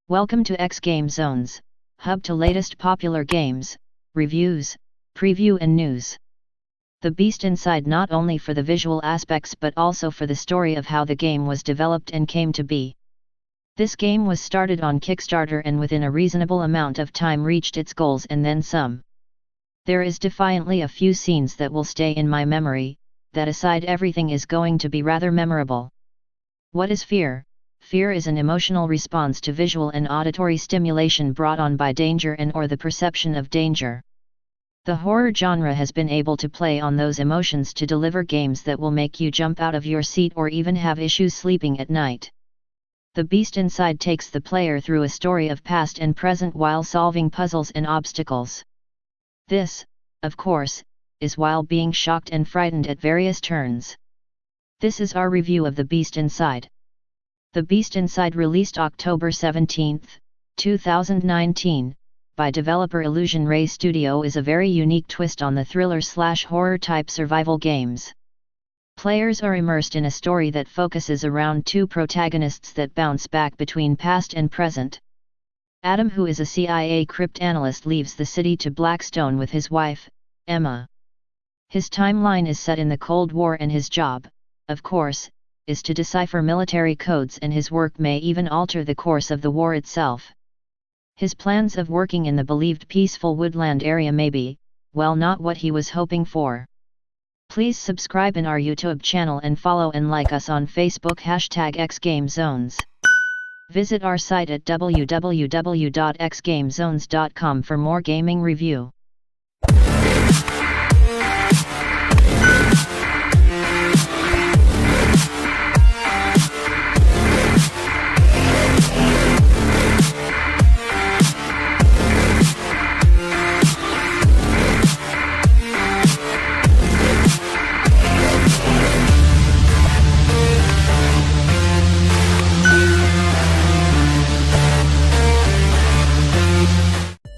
Welcome to xGameZones, hub to latest popular games, reviews, preview and news. The beast inside, not only for the visual aspects but also for the story of how the game was developed and came to be. This game was started on Kickstarter and within a reasonable amount of time reached its goals and then some. There is defiantly a few scenes that will stay in my memory. That aside, everything is going to be rather memorable. What is fear? Fear is an emotional response to visual and auditory stimulation brought on by danger and/or the perception of danger. The horror genre has been able to play on those emotions to deliver games that will make you jump out of your seat or even have issues sleeping at night. The beast inside takes the player through a story of past and present while solving puzzles and obstacles. This, of course, is while being shocked and frightened at various turns. This is our review of The Beast Inside. The Beast Inside, released October 17, 2019, by developer Illusion Ray Studio, is a very unique twist on the thriller/horror type survival games. Players are immersed in a story that focuses around two protagonists that bounce back between past and present. Adam, who is a CIA cryptanalyst, leaves the city to Blackstone with his wife, Emma. His timeline is set in the Cold War and his job, of course, is to decipher military codes, and his work may even alter the course of the war itself. His plans of working in the believed peaceful woodland area may be, well, not what he was hoping for. Please subscribe in our YouTube channel and follow and like us on Facebook #xGameZones. Visit our site at www.xgamezones.com for more gaming review.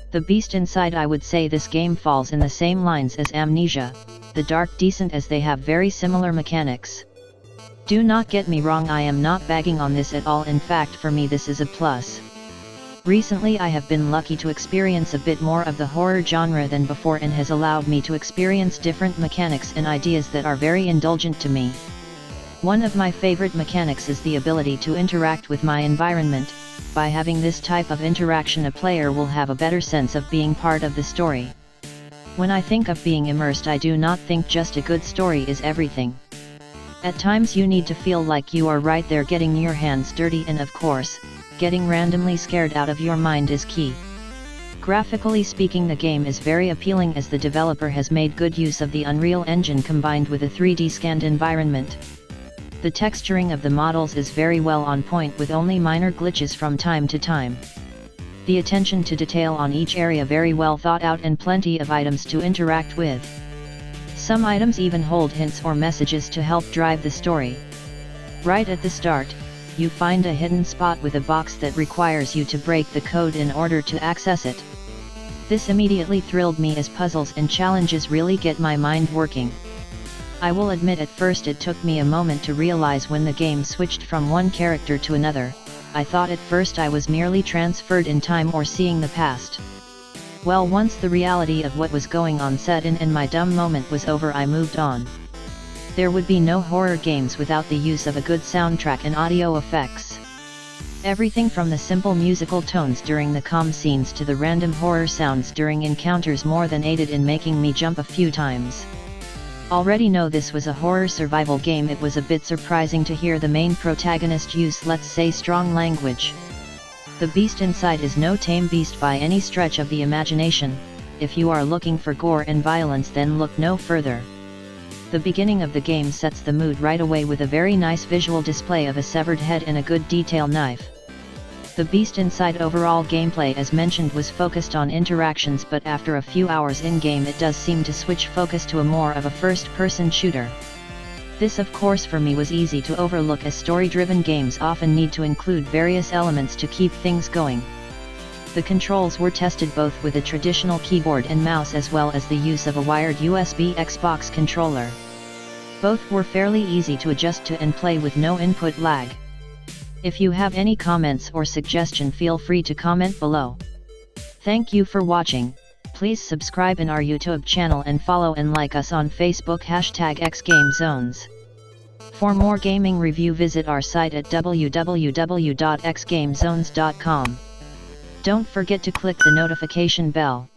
The Beast Inside, I would say this game falls in the same lines as Amnesia, the dark decent, as they have very similar mechanics. Do not get me wrong, I am not bagging on this at all, in fact for me this is a plus. Recently I have been lucky to experience a bit more of the horror genre than before, and has allowed me to experience different mechanics and ideas that are very indulgent to me. One of my favorite mechanics is the ability to interact with my environment. By having this type of interaction, a player will have a better sense of being part of the story. When I think of being immersed, I do not think just a good story is everything. At times you need to feel like you are right there getting your hands dirty, and of course, getting randomly scared out of your mind is key. Graphically speaking, the game is very appealing as the developer has made good use of the Unreal Engine combined with a 3D scanned environment. The texturing of the models is very well on point, with only minor glitches from time to time. The attention to detail on each area very well thought out, and plenty of items to interact with. Some items even hold hints or messages to help drive the story. Right at the start, you find a hidden spot with a box that requires you to break the code in order to access it. This immediately thrilled me, as puzzles and challenges really get my mind working. I will admit at first it took me a moment to realize when the game switched from one character to another. I thought at first I was merely transferred in time or seeing the past. Well, once the reality of what was going on set in and my dumb moment was over, I moved on. There would be no horror games without the use of a good soundtrack and audio effects. Everything from the simple musical tones during the calm scenes to the random horror sounds during encounters more than aided in making me jump a few times. Already know this was a horror survival game, it was a bit surprising to hear the main protagonist use, let's say, strong language. The Beast Inside is no tame beast by any stretch of the imagination. If you are looking for gore and violence, then look no further. The beginning of the game sets the mood right away with a very nice visual display of a severed head and a good detail knife. The Beast Inside overall gameplay, as mentioned, was focused on interactions, but after a few hours in-game it does seem to switch focus to a more of a first-person shooter. This of course for me was easy to overlook, as story-driven games often need to include various elements to keep things going. The controls were tested both with a traditional keyboard and mouse as well as the use of a wired USB Xbox controller. Both were fairly easy to adjust to and play with no input lag. If you have any comments or suggestion, feel free to comment below. Thank you for watching. Please subscribe in our YouTube channel and follow and like us on Facebook #xGameZones. For more gaming review, visit our site at www.xgamezones.com. Don't forget to click the notification bell.